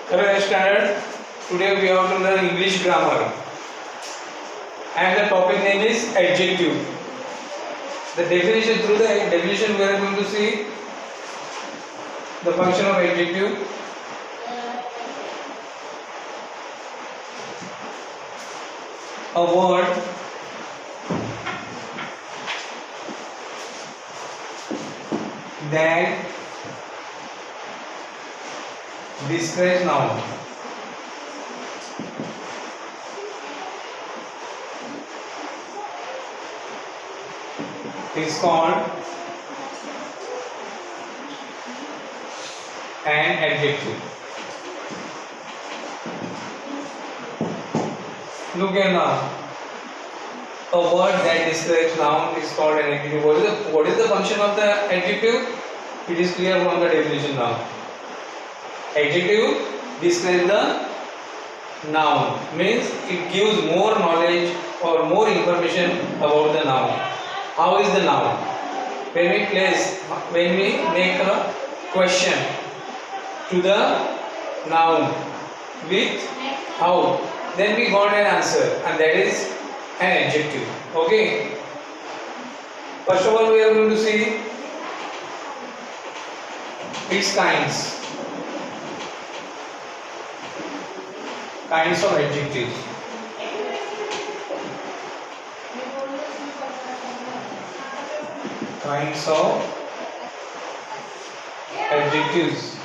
Hello standard. Today we have to learn English grammar and the topic name is adjective. The definition through the definition we are going to see the function of adjective. A word that describes noun. Is called an adjective. Look here now. A word that describes noun is called an adjective. What is the function of the adjective? It is clear from the definition now. Adjective describes the noun, means it gives more knowledge or more information about the noun. How is the noun? When we make a question to the noun with how, then we got an answer, and that is an adjective. Okay. First of all, we are going to see its kinds of adjectives. Kinds of adjectives.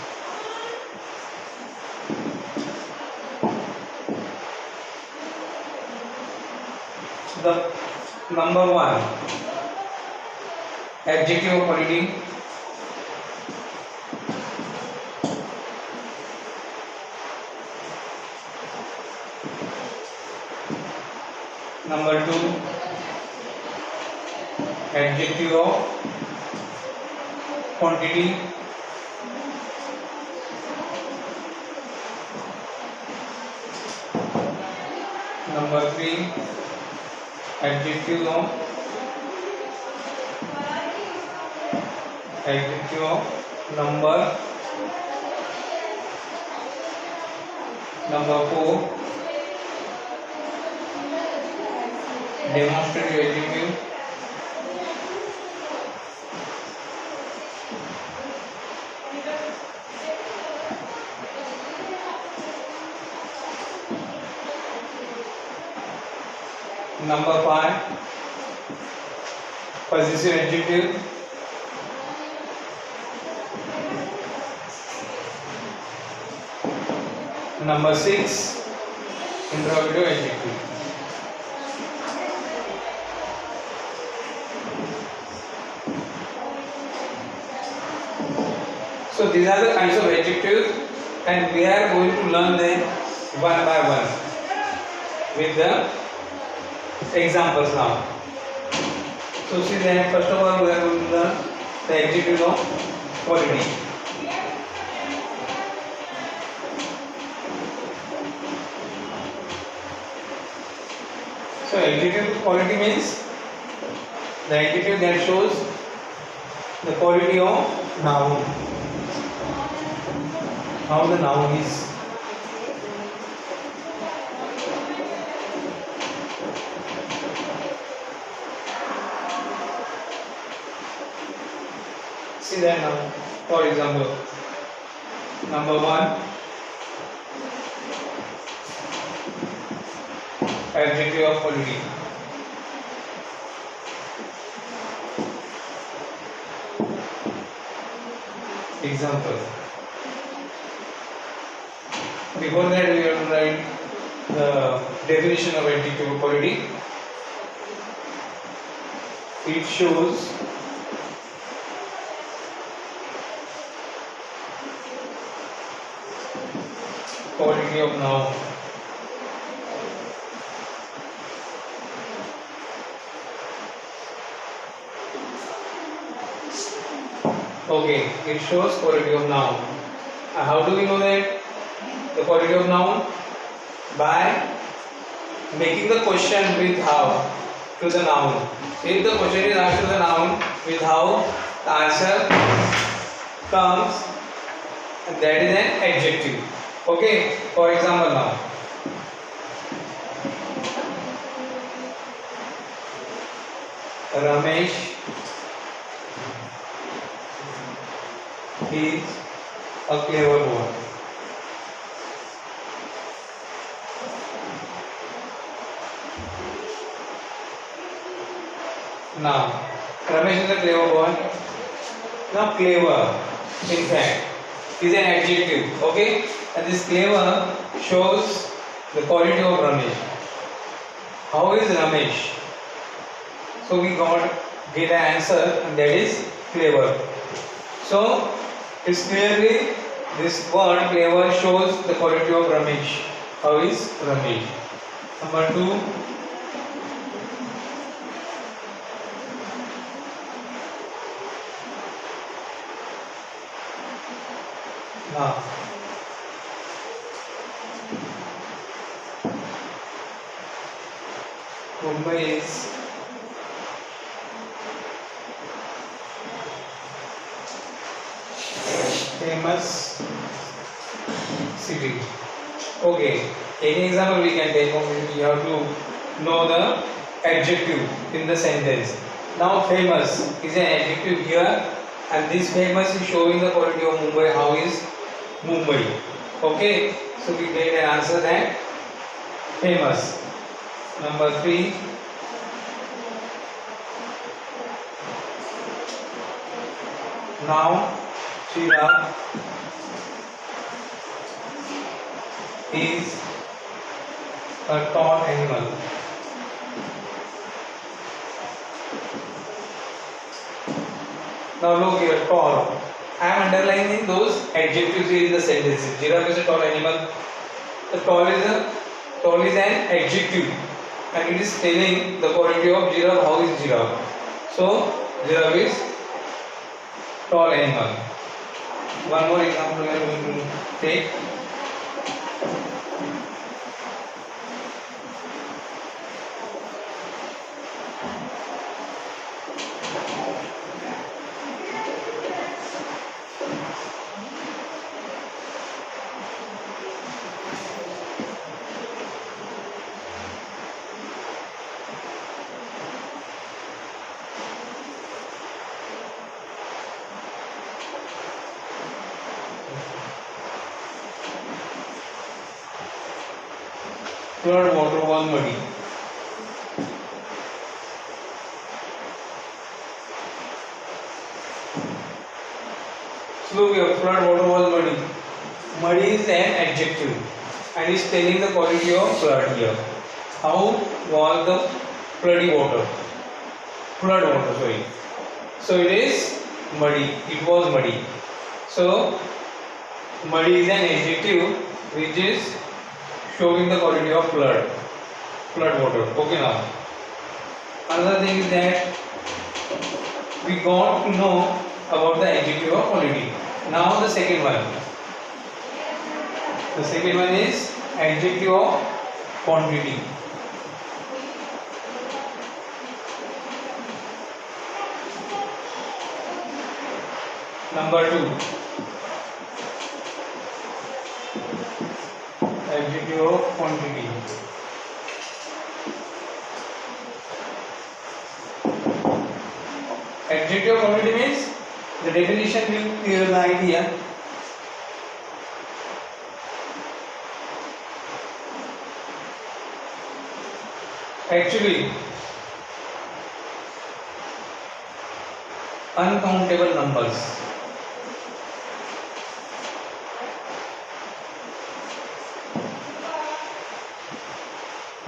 The number one, adjective of quality. Number two, adjective of quantity. Number three, adjective of number. Number four, demonstrative adjective. Number five, possessive adjective. Number six, interrogative adjective. So these are the kinds of adjectives, and we are going to learn them one by one with the examples now. So see then, first of all we are going to learn the adjective of quality. So adjective of quality means the adjective that shows the quality of noun, how the noun is. See that now. For example, number one, adjective of quality. Example. Before that, we have to write the definition of adjective of quality. It shows quality of noun. Okay, it shows quality of noun. How do we know that the quality of noun? By making the question with how to the noun. If the question is asked to the noun with how, the answer comes, and that is an adjective. Okay, for example now. Ramesh is a clever boy. Now, Ramesh is a clever boy. Now, clever, in fact, is an adjective. Okay, and this clever shows the quality of Ramesh. How is Ramesh? So we get an answer, and that is clever. So it's clearly this word clever shows the quality of Ramesh. How is Ramesh? Number 2. Now, Mumbai is famous city. Okay, any example we can take. You have to know the adjective in the sentence. Now, famous is an adjective here, and this famous is showing the quality of Mumbai. How is Mumbai? Okay, so we get an answer that famous. Number 3. Now, Chirag is a tall animal. Now look here, tall. I am underlining those adjectives in the sentences. Giraffe is a tall animal. The tall is an adjective, and it is telling the quality of giraffe. How is giraffe? So giraffe is tall animal. One more example we are going to take. Flood water was muddy. So here, flood water was muddy. Muddy is an adjective and is telling the quality of flood here. How was the floody water? Flood water, sorry. So it is muddy. It was muddy. So muddy is an adjective which is showing the quality of flood water. Okay, now another thing is that we got to know about the adjective of quality. Now the second one is adjective of quantity. Number 2, adjective of quantity. Adjective of quantity means the definition will clear the idea. Actually, uncountable numbers.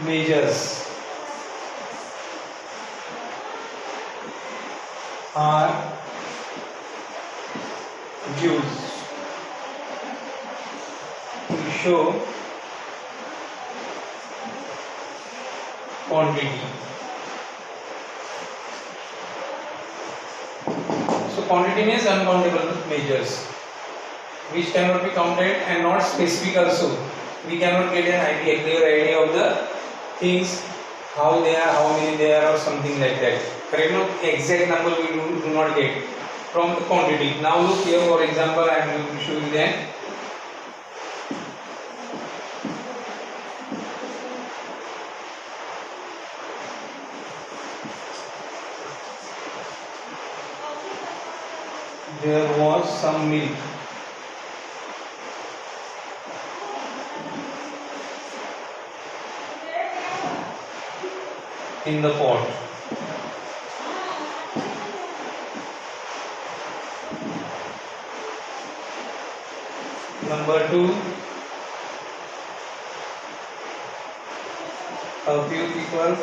Measures are used to show quantity. So quantity means uncountable measures which cannot be counted and not specific also. We cannot get an idea, clear idea of the things, how they are, how many they are, or something like that. Correct? No exact number we do not get from the quantity. Now look here, for example, I am going to show you that there was some milk in the pot. Number 2, a few people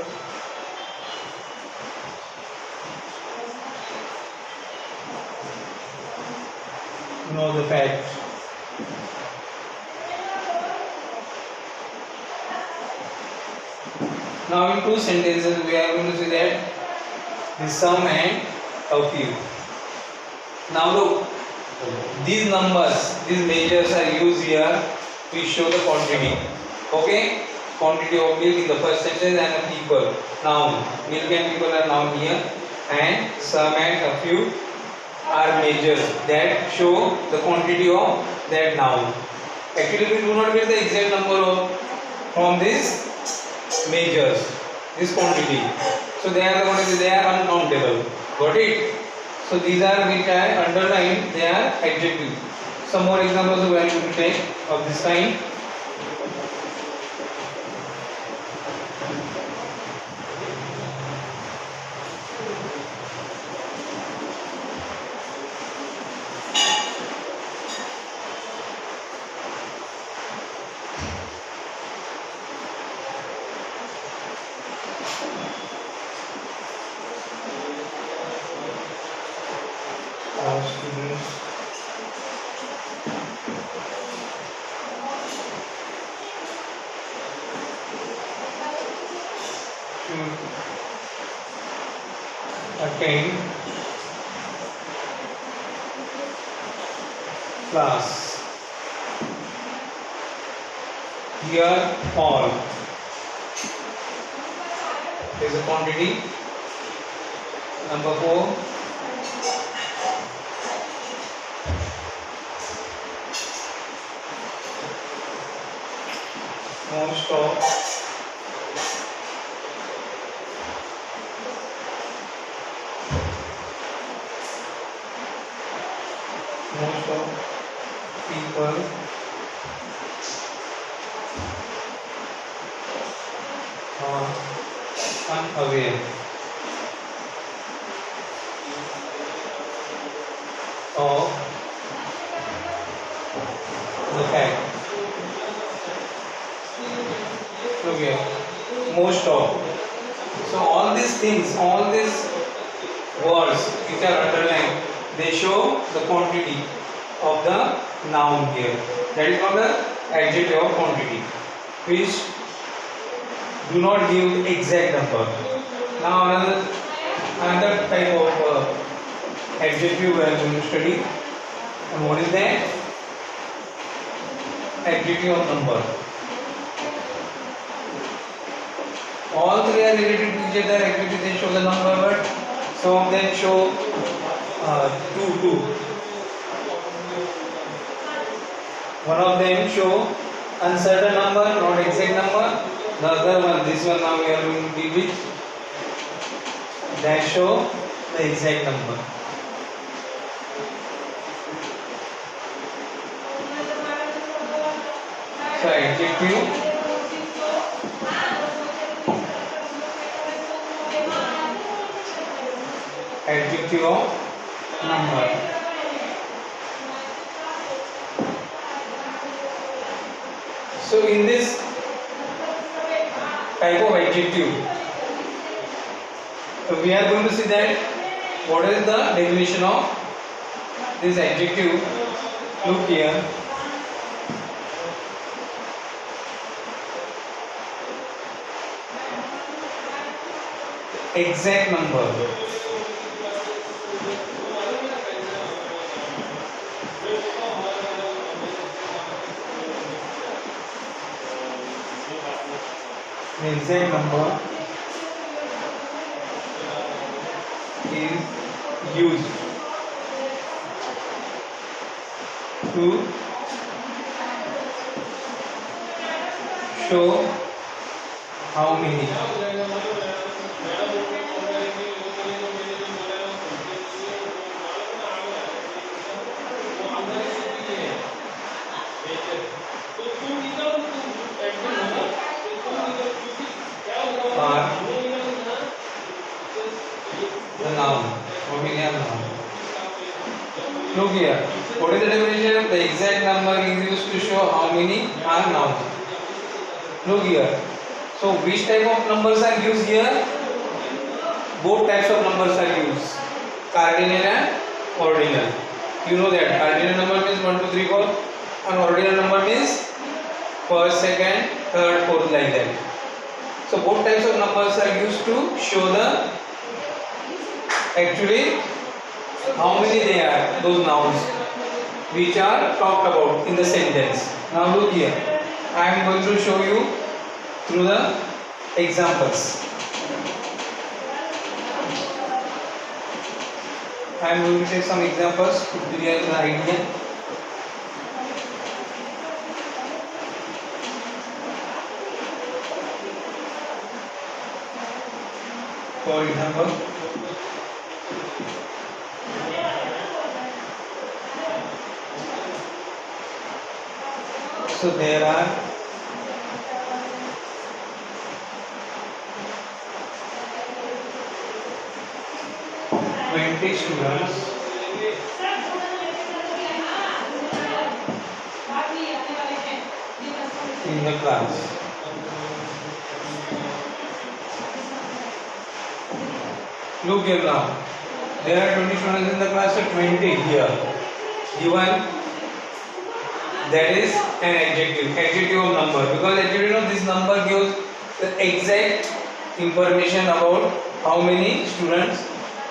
know the fact. Now in 2 sentences we are going to see that the some and a few. Now look, these numbers, these measures are used here to show the quantity. Okay, quantity of milk in the first sentence and a people. Noun, milk and people are noun here, and some and a few are measures that show the quantity of that noun. Actually, we do not get the exact number of from these measures, this quantity. So they are the quantity, they are uncountable. Got it? So these are which I underlined, they are adjective. Some more examples we are going to take of this kind. Students should attend class. Here all is a quantity. Number 4, most of people are unaware of the fact. Look here, most of. So all these things, all these words which are underlined, they show the quantity of the noun here. That is called the adjective of quantity, which do not give exact number. Now another type of adjective we are going to study. And what is that? Adjective of number. All three are related to each other. Actually, they show the number, but some of them show 2. One of them show uncertain number, not exact number. The other one, this one now we are going to deal with, that show the exact number. So adjective of number. So in this type of adjective, we are going to see that what is the definition of this adjective. Look here. Exact number. The exact number is used to show how many are the noun. What we have noun. Look here. What is the definition? The exact number is used to show how many are nouns. Look here. So which type of numbers are used here? Both types of numbers are used. Cardinal and ordinal. You know that cardinal number means 1, 2, 3, 4, and ordinal number means first, second, third, fourth, like that. So both types of numbers are used to show the actually how many they are, those nouns which are talked about in the sentence. Now look here. I am going to show you through the examples. I am going to take some examples to clear the idea. For example, so there are 20 students in the class. Look here now. There are 20 students in the class, so 20 here. Given that is an adjective of number, because adjective of this number gives the exact information about how many students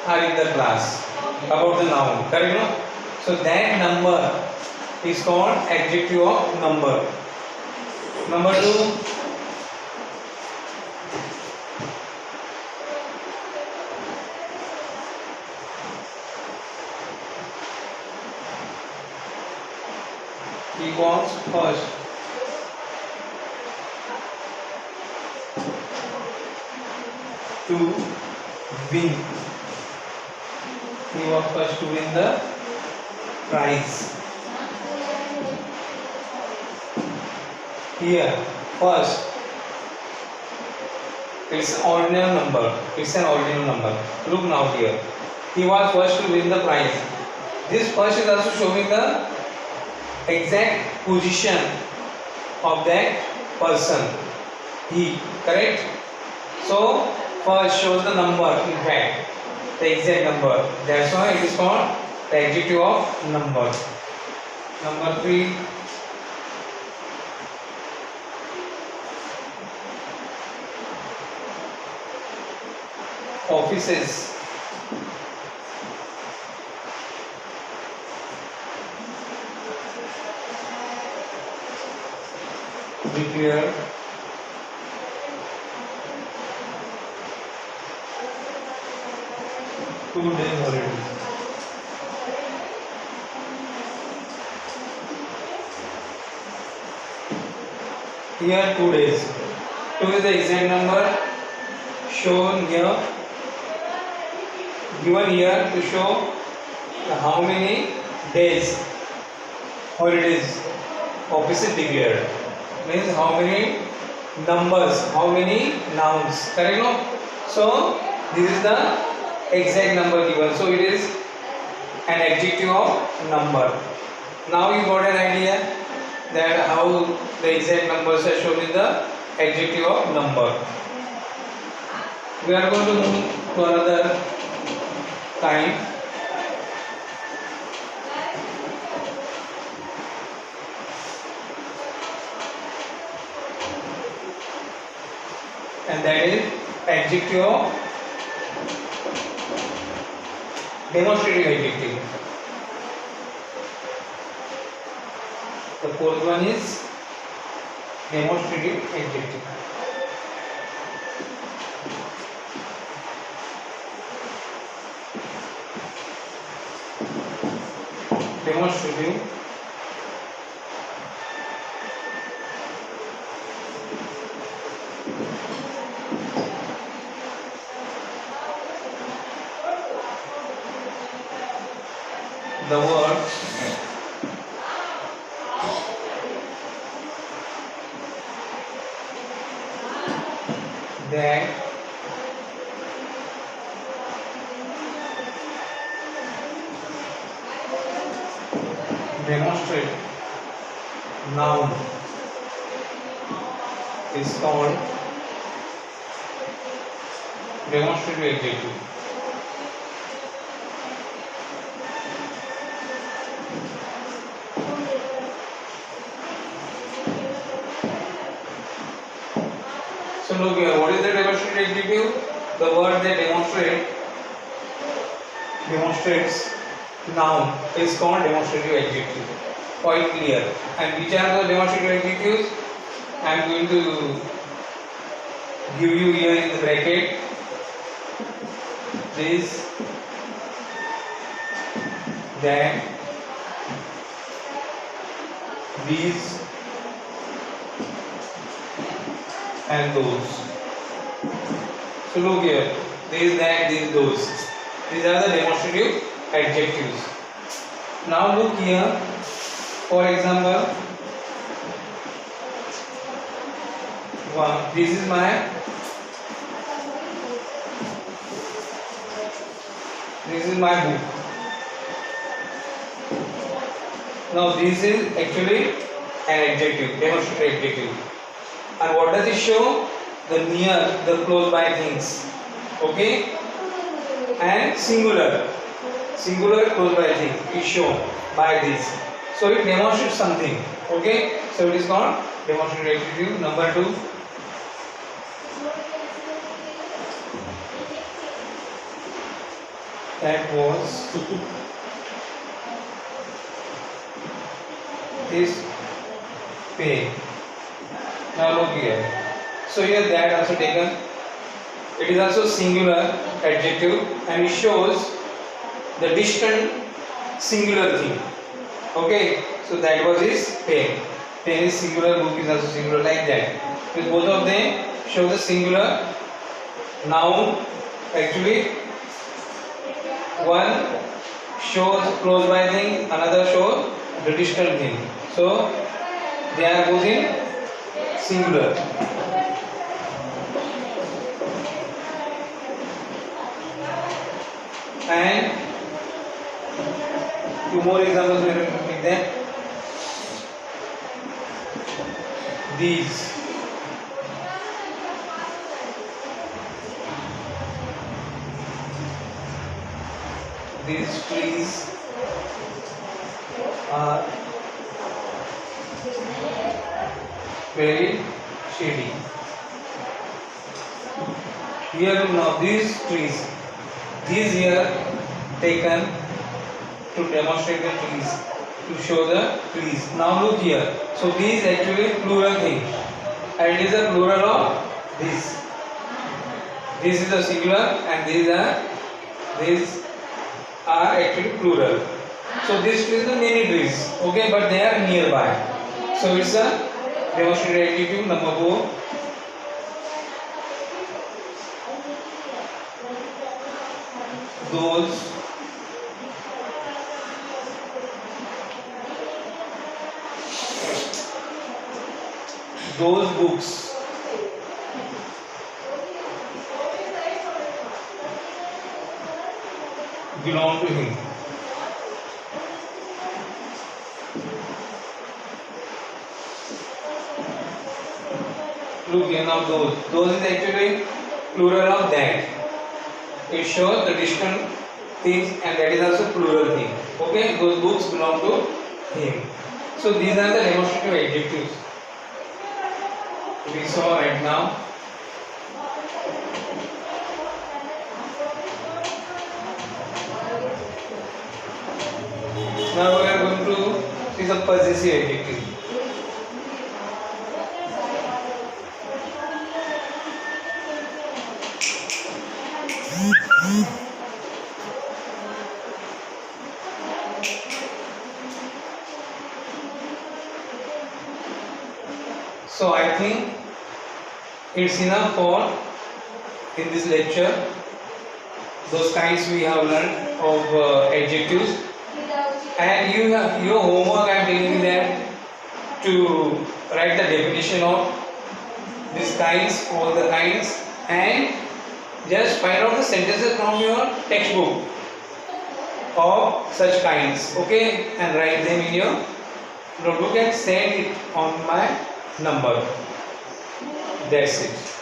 are in the class, about the noun, correct? No? So that number is called adjective of number. Number 2, he wants first. To win. He was first to win the prize. Here, first, it's ordinal number. It's an ordinal number. Look now here. He was first to win the prize. This first is also showing the exact position of that person. He, correct? So, first shows the number, in fact, the exact number. That's why it is called the adjective of number. Number 3. Offices. Declare two-day holiday. Here 2 days. 2 is the exact number shown here, given here to show how many days holidays office is declared. Means how many numbers, how many nouns, correct? No? So this is the exact number given. So it is an adjective of number. Now you got an idea that how the exact numbers are shown in the adjective of number. We are going to move to another kind. And that is adjective of demonstrative adjective. The fourth one is demonstrative adjective. Demonstrative the word that demonstrate noun is called demonstrative adjective. So look here, what is the demonstrative adjective? The word that demonstrates noun is called demonstrative adjective. Quite clear. And which are the demonstrative adjectives? I am going to give you here in the bracket. This, that, these, and those. So look here, this, that, these, those. These are the demonstrative adjectives. Now look here, for example, this is my book. Now this is actually an adjective, demonstrative adjective. And what does it show? The near, the close by things. Okay? And singular close by things is shown by this. So it demonstrates something. Okay? So it is called demonstrative adjective. Number 2. That was his pay. Now look here. So here that also taken. It is also singular adjective and it shows the distant singular thing. Okay. So that was his pen. Pen is singular, book is also singular, like that. With both of them show the singular noun. Actually, one shows close by thing, another shows the distant thing. So they are both in singular. And two more examples we will take them. These. These trees are very shady. Here now these trees, these here taken to demonstrate the trees, to show the trees. Now look here. So these actually plural thing, and it is a plural of this. This is a singular, and these are actually plural. So these trees are many trees, okay, but they are nearby. So it's a demonstrative adjective. Number 4. Those books belong to him. Look here now, those is actually plural of that. It shows the distant things, and that is also plural thing. Okay, those books belong to him. So these are the demonstrative adjectives we saw right now. Now we are going to see the possessive adjective. So I think it's enough for in this lecture. Those kinds we have learned of adjectives, and your homework I am telling you that to write the definition of these kinds, all the kinds, and just find out the sentences from your textbook of such kinds, okay, and write them in your notebook and send it on my number. That's it.